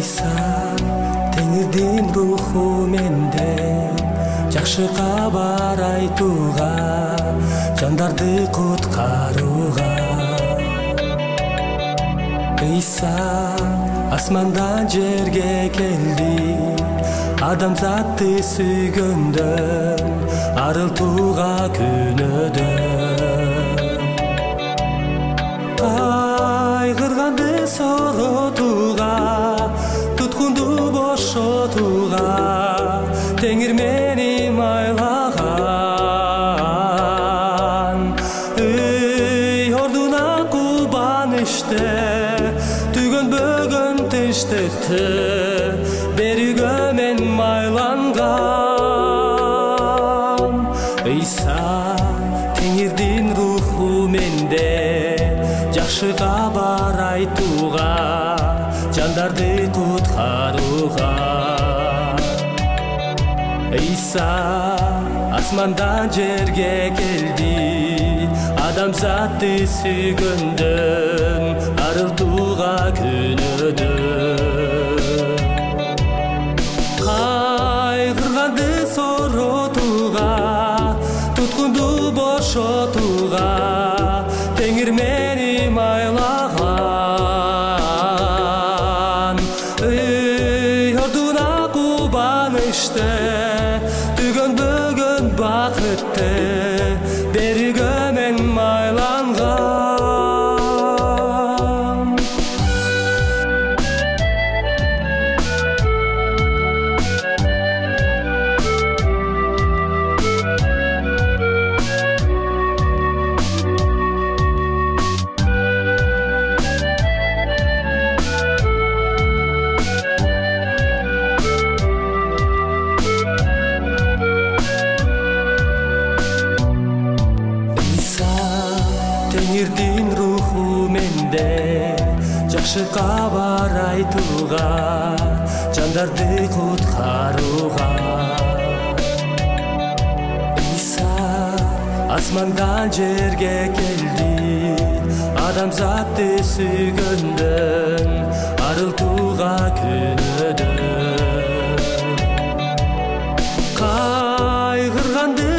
Ыйса теңирдин руху менде, жакшы кабар айтууга, жандарды куткарууга. Ыйса асмандан жерге келди, адамзатты сүйгөндөн, арылтууга күнөөдөн. Кайгырганды соротууга, туткунду бошотууга, теңир мени майлаган. Ордуна кубанышты, түгөн бөгөн тиштекти, берүүгө мен майланган. Ыйса теңирдин руху менде, жакшы кабар айтууга, жандарды куткарууга. Ыйса асмандан жерге келди, адамзатты сүйгөндөн, арылтууга күнөөдөн. Кайгырганды соротууга, туткунду бошотууга, теңир мени майлаган. Ордуна кубанышты, түгөн бөгөн бакытты, берүүгө мен майланган. Теңирдин руху менде, жакшы кабар айтууга, жандарды куткарууга. Ыйса асмандан жерге келди, адамзатты сүйгөндөн, арылтууга күнөөдөн. Кайгырганды